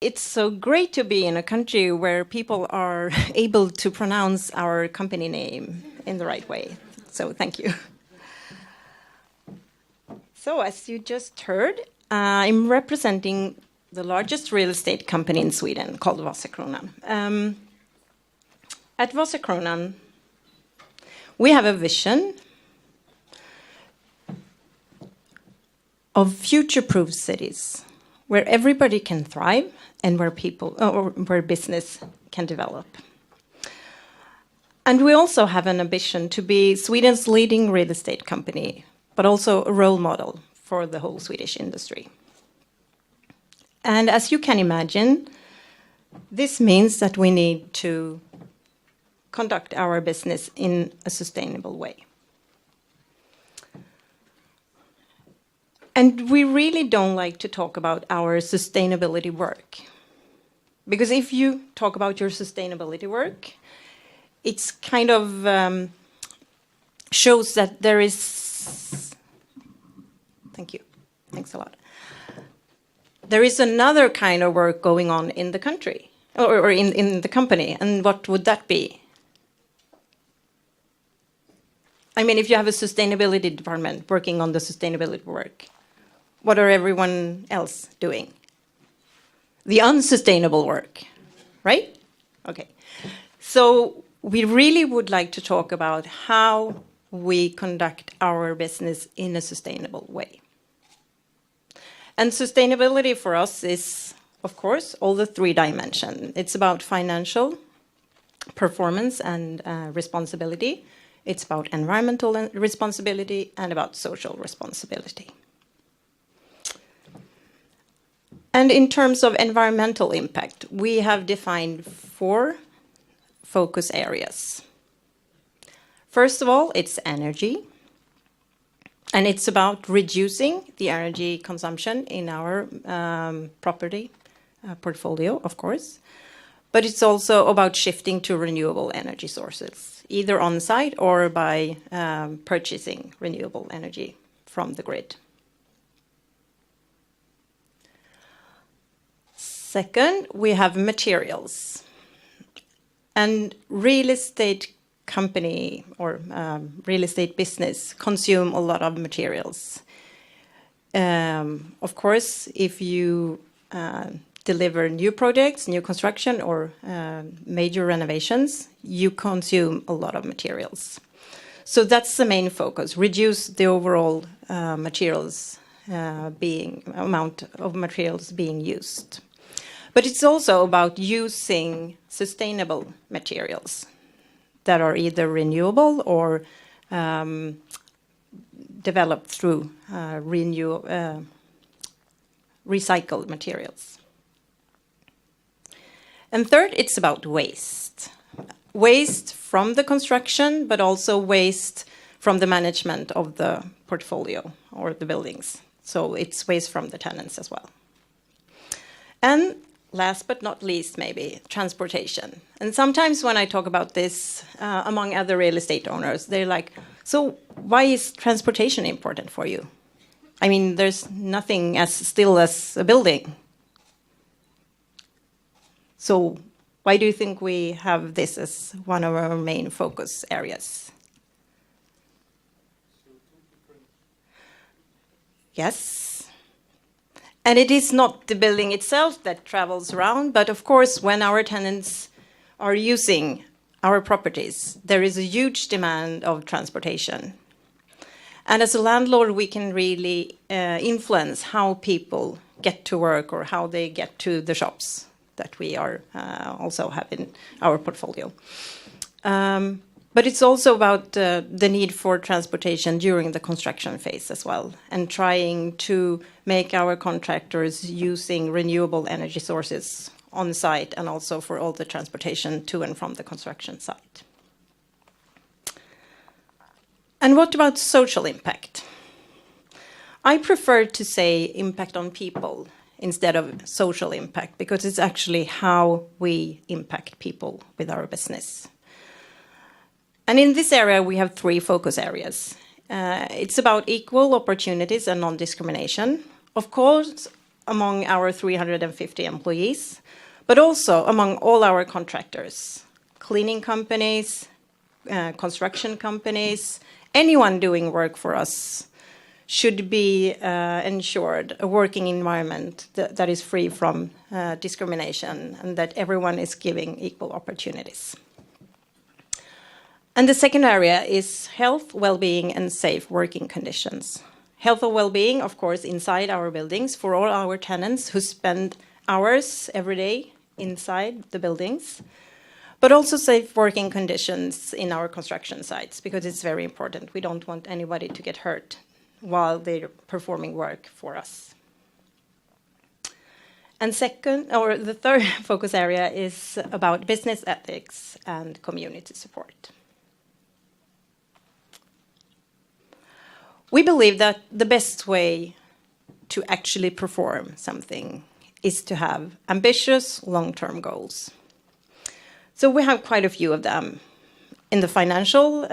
It's so great to be in a country where people are able to pronounce our company name in the right way. So thank you. So as you just heard, I'm representing the largest real estate company in Sweden called Vasakronan. At Vasakronan, we have a vision of future-proof cities where everybody can thrive and where where business can develop. And we also have an ambition to be Sweden's leading real estate company, but also a role model for the whole Swedish industry. And as you can imagine, this means that we need to conduct our business in a sustainable way. And we really don't like to talk about our sustainability work. Because if you talk about your sustainability work, it's kind of shows that there is... Thank you. Thanks a lot. There is another kind of work going on in the country, or in the company. And what would that be? I mean, if you have a sustainability department working on the sustainability work, what are everyone else doing? The unsustainable work, right? Okay. So we really would like to talk about how we conduct our business in a sustainable way. And sustainability for us is, of course, all the three dimensions. It's about financial performance and responsibility. It's about environmental responsibility and about social responsibility. And in terms of environmental impact, we have defined 4 focus areas. First of all, it's energy. And it's about reducing the energy consumption in our property portfolio, of course. But it's also about shifting to renewable energy sources, either on-site or by purchasing renewable energy from the grid. Second, we have materials. And real estate company or real estate business consume a lot of materials. Of course, if you deliver new projects, new construction, or major renovations, you consume a lot of materials. So that's the main focus, reduce the overall amount of materials being used. But it's also about using sustainable materials that are either renewable or developed through recycled materials. And third, it's about waste. Waste from the construction, but also waste from the management of the portfolio or the buildings. So it's waste from the tenants as well. And last but not least, maybe, transportation. And sometimes when I talk about this among other real estate owners, they're like, so why is transportation important for you? I mean, there's nothing as still as a building. So why do you think we have this as one of our main focus areas? Yes. And it is not the building itself that travels around, but of course, when our tenants are using our properties, there is a huge demand of transportation. And as a landlord, we can really influence how people get to work or how they get to the shops that we are also have in our portfolio. But it's also about the need for transportation during the construction phase as well, and trying to make our contractors using renewable energy sources on site and also for all the transportation to and from the construction site. And what about social impact? I prefer to say impact on people instead of social impact, because it's actually how we impact people with our business. And in this area, we have 3 focus areas. It's about equal opportunities and non-discrimination. Of course, among our 350 employees, but also among all our contractors, cleaning companies, construction companies, anyone doing work for us should be ensured a working environment that is free from discrimination and that everyone is giving equal opportunities. And the second area is health, well-being, and safe working conditions. Health and well-being, of course, inside our buildings for all our tenants who spend hours every day inside the buildings, but also safe working conditions in our construction sites, because it's very important. We don't want anybody to get hurt while they're performing work for us. And the third focus area is about business ethics and community support. We believe that the best way to actually perform something is to have ambitious long-term goals. So we have quite a few of them in the financial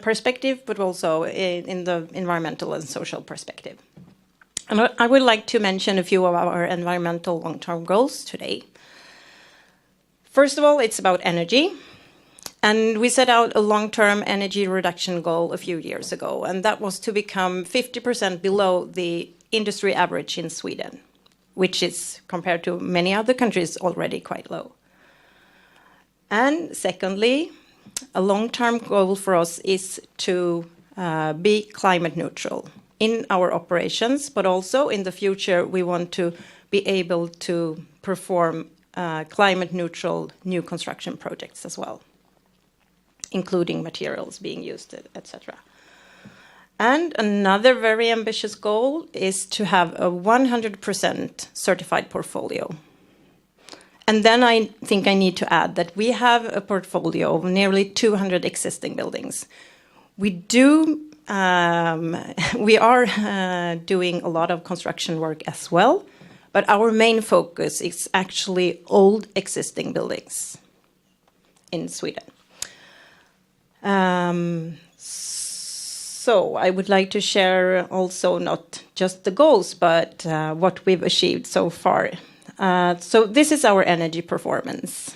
perspective, but also in the environmental and social perspective. And I would like to mention a few of our environmental long-term goals today. First of all, it's about energy. And we set out a long-term energy reduction goal a few years ago, and that was to become 50% below the industry average in Sweden, which is, compared to many other countries, already quite low. And secondly, a long-term goal for us is to be climate neutral in our operations, but also in the future we want to be able to perform climate neutral new construction projects as well, including materials being used, etc. And another very ambitious goal is to have a 100% certified portfolio. And then I think I need to add that we have a portfolio of nearly 200 existing buildings. We are doing a lot of construction work as well, but our main focus is actually old existing buildings in Sweden. So I would like to share also not just the goals, but what we've achieved so far. So this is our energy performance.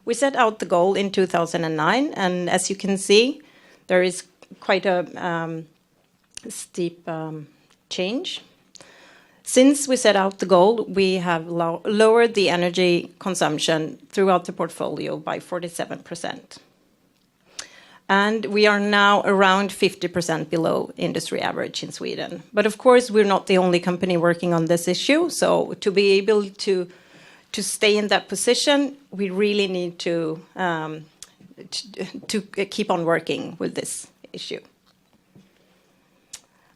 We set out the goal in 2009, and as you can see, there is quite a steep change. Since we set out the goal, we have lowered the energy consumption throughout the portfolio by 47%. And we are now around 50% below industry average in Sweden. But of course, we're not the only company working on this issue. So to be able to stay in that position, we really need to keep on working with this issue.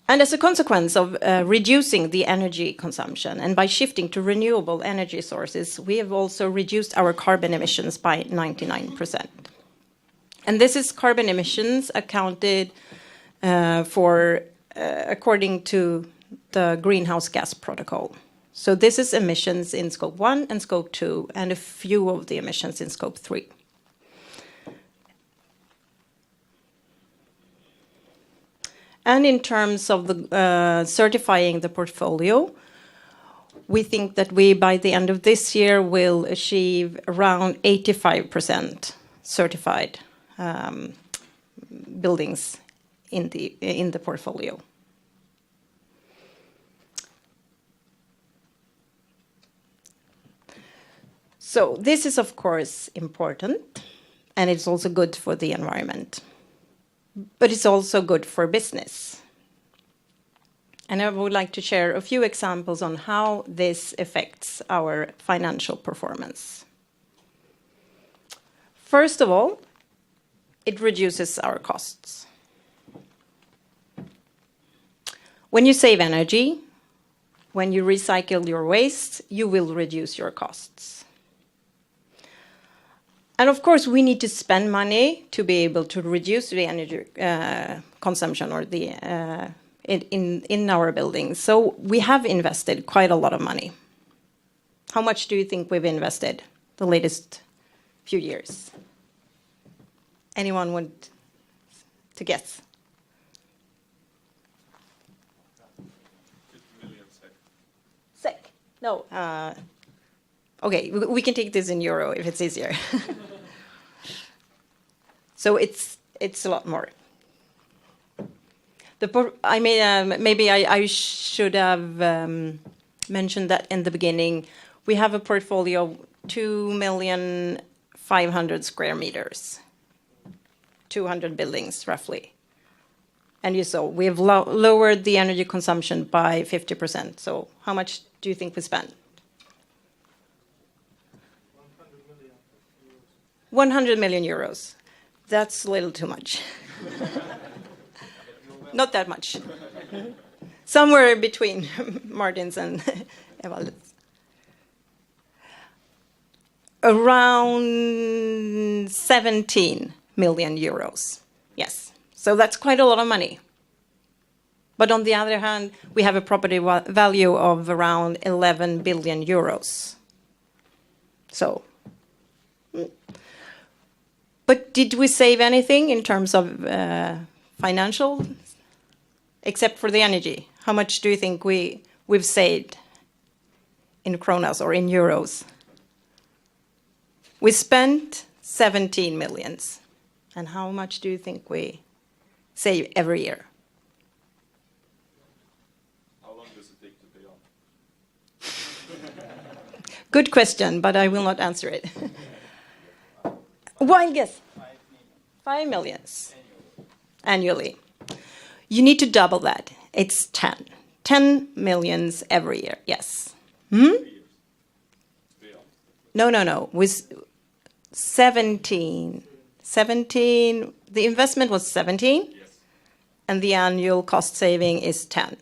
And as a consequence of reducing the energy consumption and by shifting to renewable energy sources, we have also reduced our carbon emissions by 99%. And this is carbon emissions accounted for according to the greenhouse gas protocol. So this is emissions in scope 1 and scope 2, and a few of the emissions in scope 3. And in terms of the certifying the portfolio, we think that we, by the end of this year, will achieve around 85% certified buildings in the portfolio. So this is of course important, and it's also good for the environment, but it's also good for business. And I would like to share a few examples on how this affects our financial performance. First of all, it reduces our costs. When you save energy, when you recycle your waste, you will reduce your costs. And of course, we need to spend money to be able to reduce the energy consumption or the in our buildings. So we have invested quite a lot of money. How much do you think we've invested the latest few years? Anyone want to guess? 50 million SEK. SEK. No. Okay, we can take this in euro if it's easier. So it's a lot more. Maybe I should have mentioned that in the beginning. We have a portfolio of 2,500,000 square meters, 200 buildings roughly. And you saw we have lowered the energy consumption by 50%. So how much do you think we spent? 100 million euros. That's a little too much. Not that much. Somewhere between Martins and Evald's. Around 17 million euros. Yes. So that's quite a lot of money. But on the other hand, we have a property value of around 11 billion euros. So, but did we save anything in terms of financial, except for the energy? How much do you think we've saved in kronas or in euros? We spent 17 millions. And how much do you think we save every year? How long does it take to pay off? Good question, but I will not answer it. Wild guess. 5 million annually. You need to double that. It's 10. 10 millions every year, yes. No. With 17. 17, the investment was 17, yes. And the annual cost saving is 10.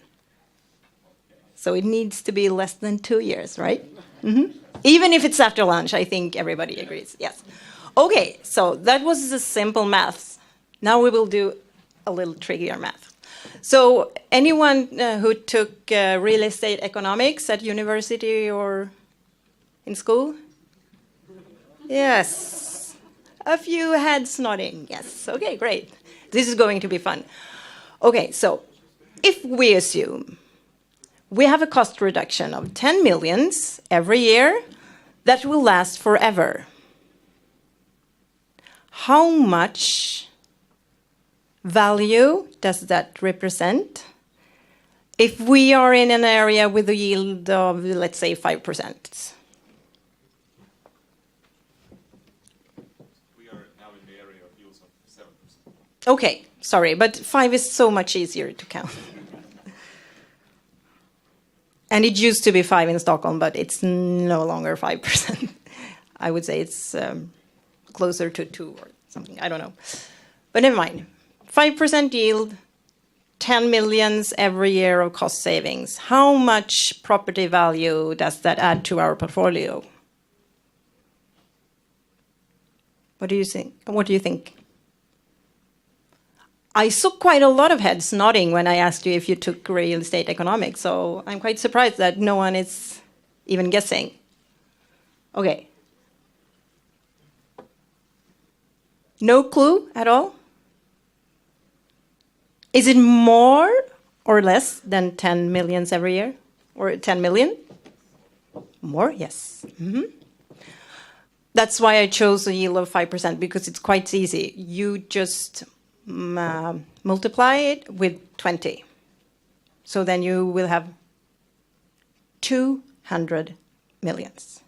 So it needs to be less than 2 years, right? Even if it's after lunch, I think everybody agrees, yes. Okay, so that was the simple math. Now we will do a little trickier math. So anyone who took real estate economics at university or in school? Yes. A few heads nodding. Yes. Okay, great. This is going to be fun. Okay, so if we assume we have a cost reduction of 10 millions every year that will last forever, how much value does that represent if we are in an area with a yield of, let's say, 5%? Okay, sorry, but 5 is so much easier to count. And it used to be 5 in Stockholm, but it's no longer 5%. I would say it's closer to 2 or something, I don't know. But never mind. 5% yield, 10 millions every year of cost savings. How much property value does that add to our portfolio? What do you think? What do you think? I saw quite a lot of heads nodding when I asked you if you took real estate economics, so I'm quite surprised that no one is even guessing. Okay. No clue at all? Is it more or less than 10 millions every year? Or 10 million? More, yes. That's why I chose a yield of 5%, because it's quite easy. You just multiply it with 20. So then you will have 200 millions.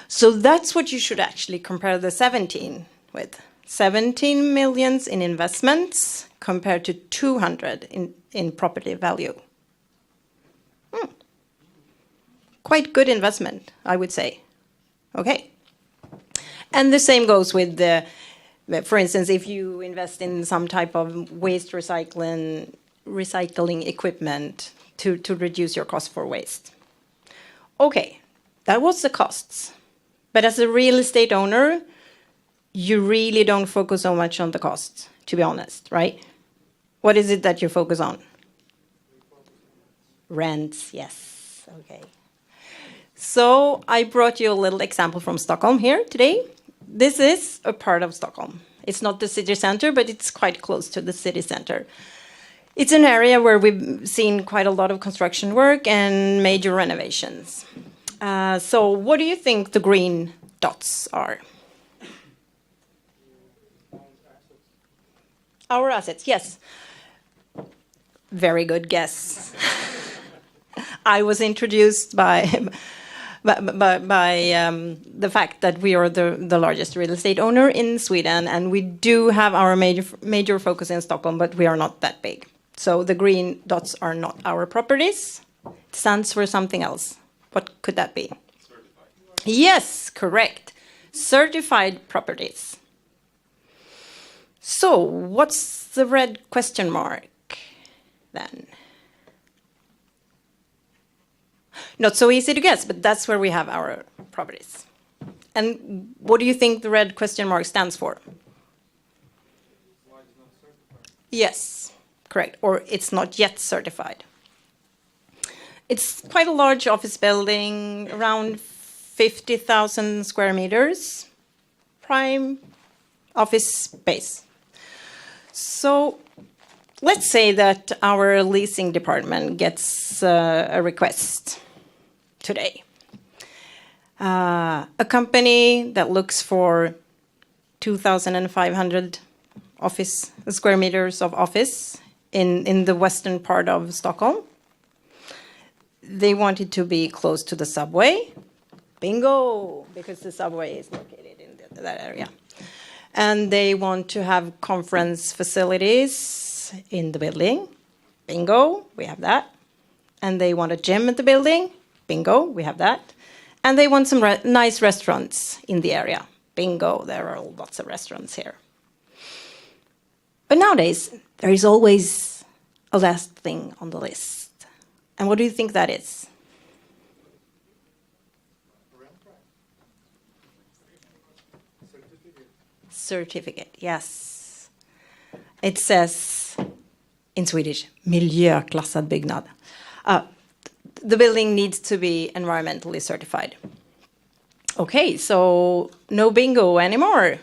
So that's what you should actually compare the 17 with. 17 millions in investments compared to 200 in property value. Quite good investment, I would say. Okay. And the same goes with the, for instance, if you invest in some type of waste recycling equipment to reduce your cost for waste. Okay, that was the costs. But as a real estate owner, you really don't focus so much on the costs, to be honest, right? What is it that you focus on? Rents, yes. Okay. So I brought you a little example from Stockholm here today. This is a part of Stockholm. It's not the city center, but it's quite close to the city center. It's an area where we've seen quite a lot of construction work and major renovations. So what do you think the green dots are? Our assets, yes. Very good guess. I was introduced by the fact that we are the largest real estate owner in Sweden, and we do have our major focus in Stockholm, but we are not that big. So the green dots are not our properties. It stands for something else. What could that be? Certified. Yes, correct. Certified properties. So what's the red question mark then? Not so easy to guess, but that's where we have our properties. And what do you think the red question mark stands for? Why it's not certified? Yes, correct. Or it's not yet certified. It's quite a large office building, around 50,000 square meters, prime office space. So let's say that our leasing department gets a request today. A company that looks for 2,500 office square meters of office in the western part of Stockholm. They want it to be close to the subway. Bingo! Because the subway is located in that area. And they want to have conference facilities in the building. Bingo! We have that. And they want a gym at the building. Bingo! We have that. And they want some nice restaurants in the area. Bingo! There are lots of restaurants here. But nowadays, there is always a last thing on the list. And what do you think that is? Certificate, yes. It says in Swedish, miljöklassad byggnad. The building needs to be environmentally certified. Okay, so no bingo anymore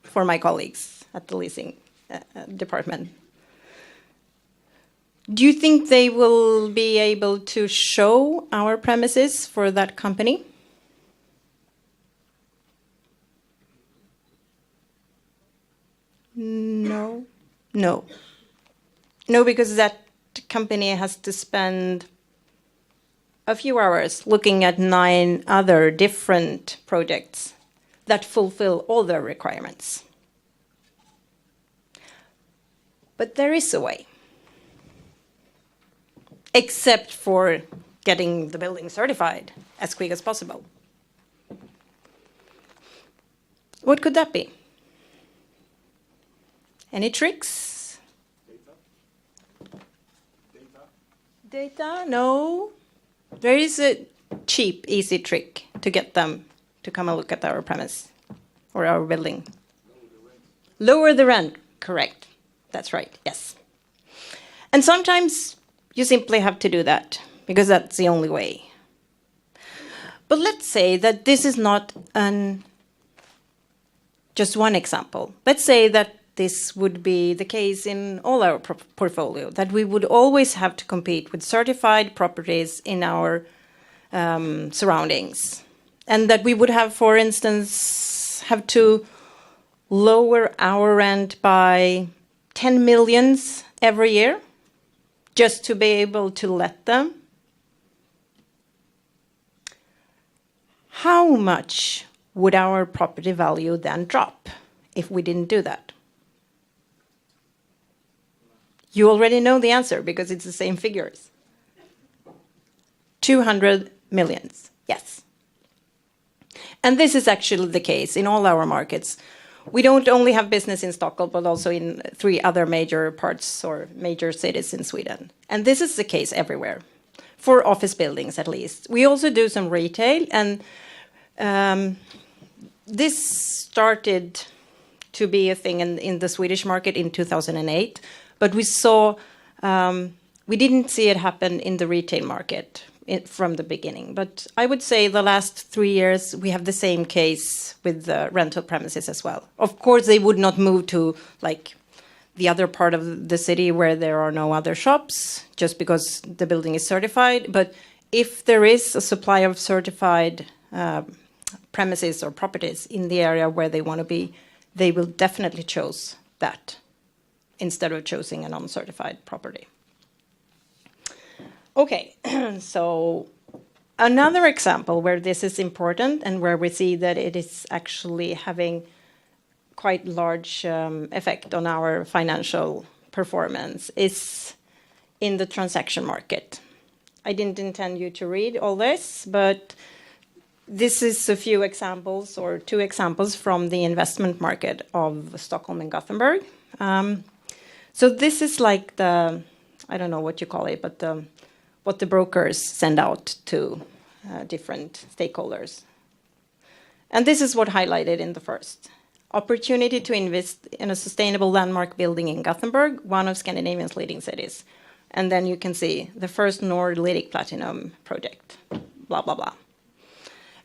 for my colleagues at the leasing department. Do you think they will be able to show our premises for that company? No. No. No, because that company has to spend a few hours looking at 9 other different projects that fulfill all their requirements. But there is a way. Except for getting the building certified as quick as possible. What could that be? Any tricks? Data? No. There is a cheap, easy trick to get them to come and look at our premise or our building. Lower the rent. Correct. That's right. Yes. And sometimes you simply have to do that because that's the only way. But let's say that this is not just one example. Let's say that this would be the case in all our portfolio, that we would always have to compete with certified properties in our surroundings. And that we would have, for instance, have to lower our rent by 10 millions every year just to be able to let them. How much would our property value then drop if we didn't do that? You already know the answer because it's the same figures. 200 millions, yes. And this is actually the case in all our markets. We don't only have business in Stockholm, but also in 3 other major parts or major cities in Sweden. And this is the case everywhere, for office buildings at least. We also do some retail, and this started to be a thing in the Swedish market in 2008. But we saw, we didn't see it happen in the retail market from the beginning. But I would say the last 3 years, we have the same case with the rental premises as well. Of course, they would not move to like the other part of the city where there are no other shops, just because the building is certified. But if there is a supply of certified premises or properties in the area where they want to be, they will definitely choose that instead of choosing an uncertified property. Okay, so another example where this is important and where we see that it is actually having quite large effect on our financial performance is in the transaction market. I didn't intend you to read all this, but this is a few examples or 2 examples from the investment market of Stockholm and Gothenburg. So this is like the, I don't know what you call it, but what the brokers send out to different stakeholders. And this is what highlighted in the first. Opportunity to invest in a sustainable landmark building in Gothenburg, one of Scandinavia's leading cities. And then you can see the first Nordic Platinum project, blah, blah, blah.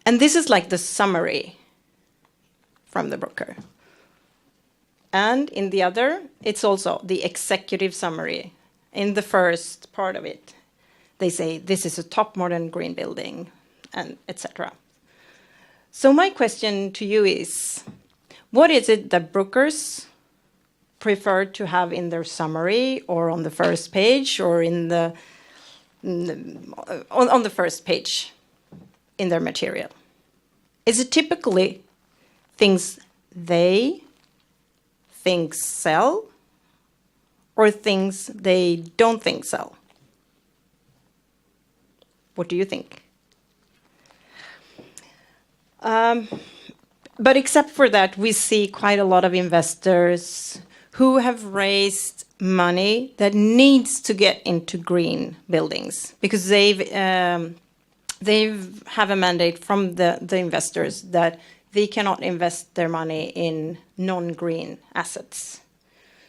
And this is like the summary from the broker. And in the other, it's also the executive summary. In the first part of it, they say this is a top modern green building, and etc. So my question to you is, what is it that brokers prefer to have in their summary or on the first page or on the first page in their material? Is it typically things they think sell or things they don't think sell? What do you think? But except for that, we see quite a lot of investors who have raised money that needs to get into green buildings because they have a mandate from the investors that they cannot invest their money in non-green assets.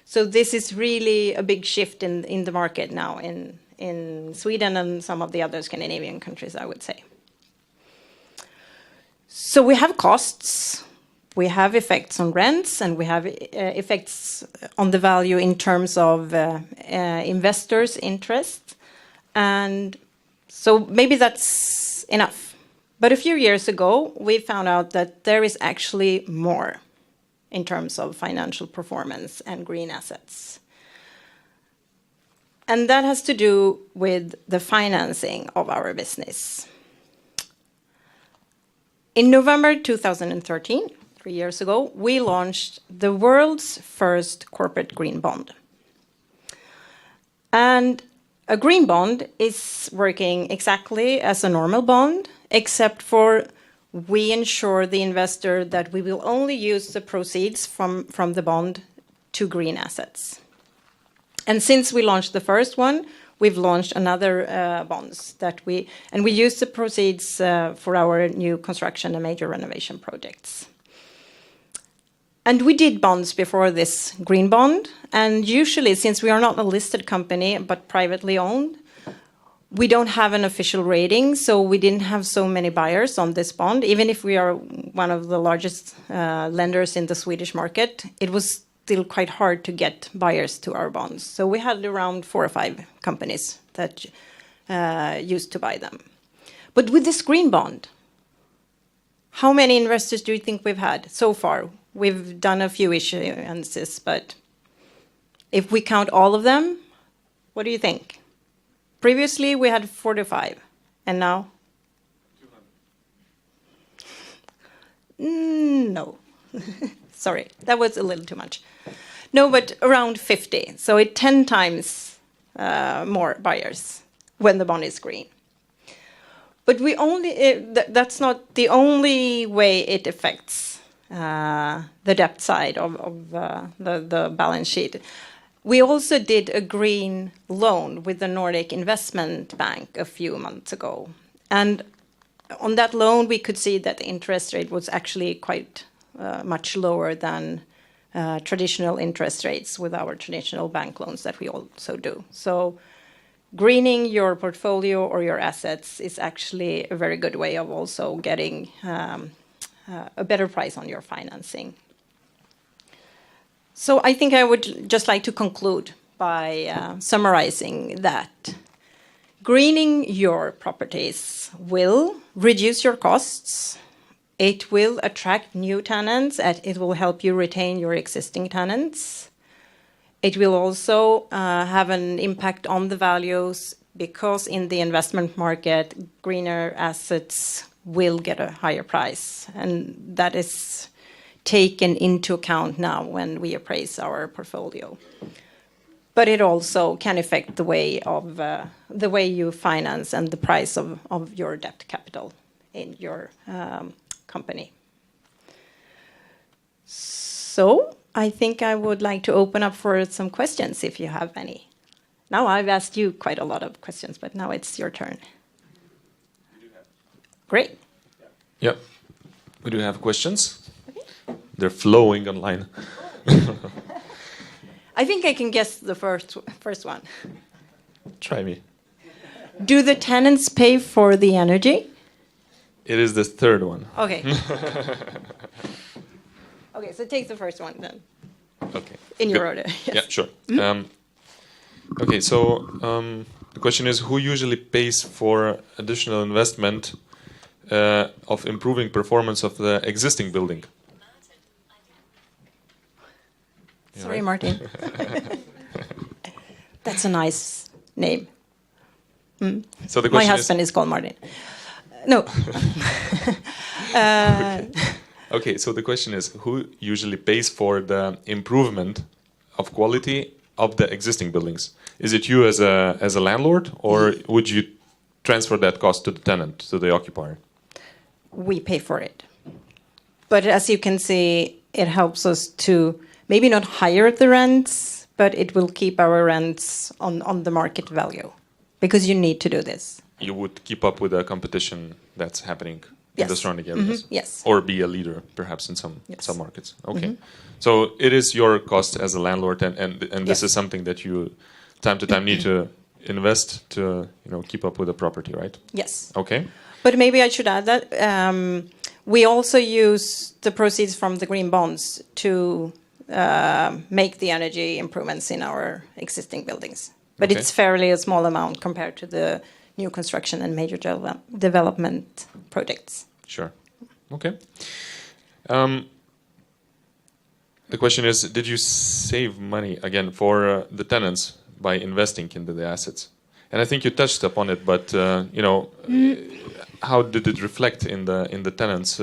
So this is really a big shift in the market now in Sweden and some of the other Scandinavian countries, I would say. So we have costs, we have effects on rents, and we have effects on the value in terms of investors' interest. And so maybe that's enough. But a few years ago, we found out that there is actually more in terms of financial performance and green assets. And that has to do with the financing of our business. In November 2013, 3 years ago, we launched the world's first corporate green bond. And a green bond is working exactly as a normal bond, except for we ensure the investor that we will only use the proceeds from the bond to green assets. And since we launched the first one, we've launched another bonds and we use the proceeds for our new construction and major renovation projects. And we did bonds before this green bond. And usually, since we are not a listed company, but privately owned, we don't have an official rating, so we didn't have so many buyers on this bond. Even if we are one of the largest lenders in the Swedish market, it was still quite hard to get buyers to our bonds. So we had around 4 or 5 companies that used to buy them. But with this green bond, how many investors do you think we've had so far? We've done a few issuances, but if we count all of them, what do you think? Previously, we had 45, and now? 200. No. Sorry, that was a little too much. No, but around 50. So it's 10 times more buyers when the bond is green. But that's not the only way it affects the debt side of the balance sheet. We also did a green loan with the Nordic Investment Bank a few months ago. And on that loan, we could see that the interest rate was actually quite much lower than traditional interest rates with our traditional bank loans that we also do. So greening your portfolio or your assets is actually a very good way of also getting a better price on your financing. So I think I would just like to conclude by summarizing that greening your properties will reduce your costs. It will attract new tenants, and it will help you retain your existing tenants. It will also have an impact on the values because in the investment market, greener assets will get a higher price. And that is taken into account now when we appraise our portfolio. But it also can affect the way you finance and the price of your debt capital in your company. So I think I would like to open up for some questions if you have any. Now I've asked you quite a lot of questions, but now it's your turn. Great. Yeah, we do have questions. Okay. They're flowing online. I think I can guess the first one. Try me. Do the tenants pay for the energy? It is the third one. Okay. Okay, so take the first one then. Okay. In your order. Yes. Yeah, sure. Mm-hmm. Okay, so the question is, who usually pays for additional investment of improving performance of the existing building? Sorry, right? Martin. That's a nice name. Mm. So the my husband is called Martin. No. Okay, so the question is, who usually pays for the improvement of quality of the existing buildings? Is it you as a landlord, or would you transfer that cost to the tenant, to the occupier? We pay for it. But as you can see, it helps us to maybe not higher the rents, but it will keep our rents on the market value, because you need to do this. You would keep up with the competition that's happening in the surrounding areas? Mm-hmm. Yes. Or be a leader, perhaps, in some markets. Okay. Mm-hmm. So it is your cost as a landlord, and this is something that you, time to time, need to invest to keep up with the property, right? Yes. Okay. But maybe I should add that we also use the proceeds from the green bonds to make the energy improvements in our existing buildings. But it's fairly a small amount compared to the new construction and major development projects. Sure. Okay. The question is, did you save money, again, for the tenants by investing into the assets? And I think you touched upon it, but, how did it reflect in the tenants'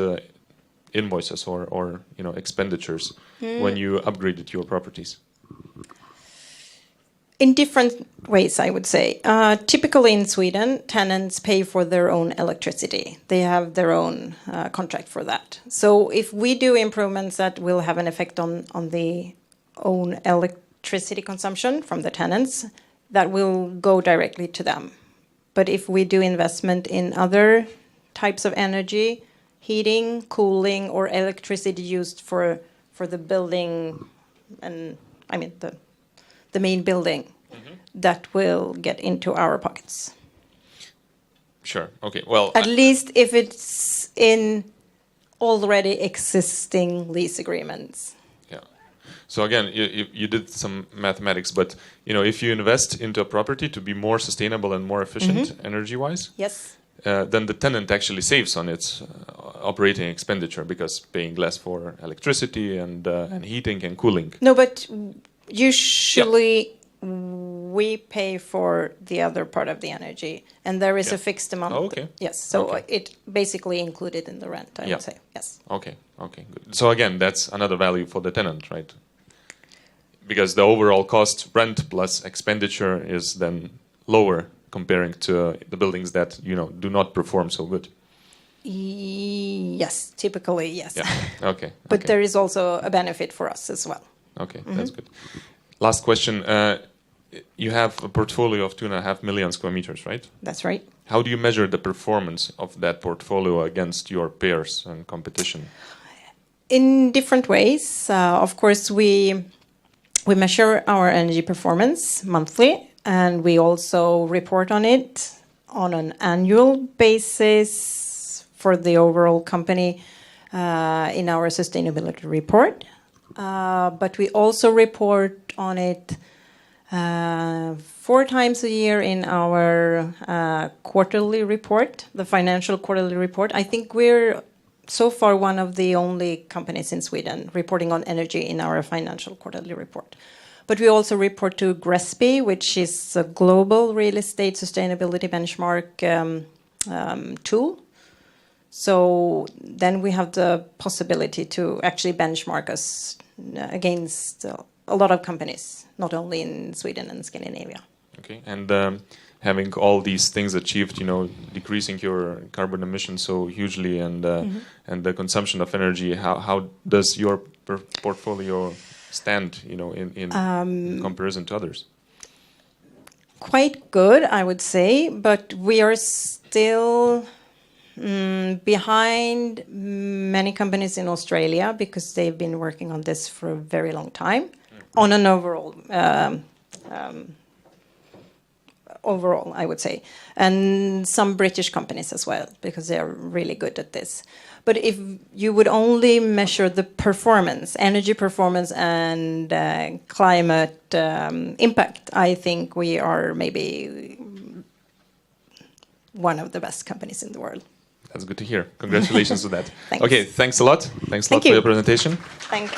invoices or expenditures when you upgraded your properties? In different ways, I would say. Typically in Sweden, tenants pay for their own electricity. They have their own contract for that. So if we do improvements that will have an effect on the own electricity consumption from the tenants, that will go directly to them. But if we do investment in other types of energy, heating, cooling, or electricity used for the building, and I mean the main building, that will get into our pockets. Sure. Okay. Well, at least if it's in already existing lease agreements. Yeah. So again, you did some mathematics, but if you invest into a property to be more sustainable and more efficient energy-wise, yes, then the tenant actually saves on its operating expenditure because paying less for electricity and heating and cooling. No, but usually we pay for the other part of the energy, and there is a fixed amount. Oh, okay. Yes, so it basically included in the rent, I would say. Yes. Okay, good. So again, that's another value for the tenant, right? Because the overall cost, rent plus expenditure, is then lower comparing to the buildings that do not perform so good. Yes, typically, yes. Yeah. Okay. But there is also a benefit for us as well. Okay, that's good. Last question. You have a portfolio of 2.5 million square meters, right? That's right. How do you measure the performance of that portfolio against your peers and competition? In different ways. Of course, we measure our energy performance monthly, and we also report on it on an annual basis for the overall company in our sustainability report. But we also report on it 4 times a year in our quarterly report, the financial quarterly report. I think we're so far one of the only companies in Sweden reporting on energy in our financial quarterly report. But we also report to GRESB, which is a global real estate sustainability benchmark tool. So then we have the possibility to actually benchmark us against a lot of companies, not only in Sweden and Scandinavia. Okay, and having all these things achieved, decreasing your carbon emissions so hugely, and and the consumption of energy, how does your portfolio stand, in comparison to others? Quite good, I would say, but we are still behind many companies in Australia because they've been working on this for a very long time on an overall, I would say, and some British companies as well because they are really good at this. But if you would only measure the performance, energy performance and climate impact, I think we are maybe one of the best companies in the world. That's good to hear. Congratulations to that. Thanks. Okay, thanks a lot. Thanks a lot for your presentation. Thanks.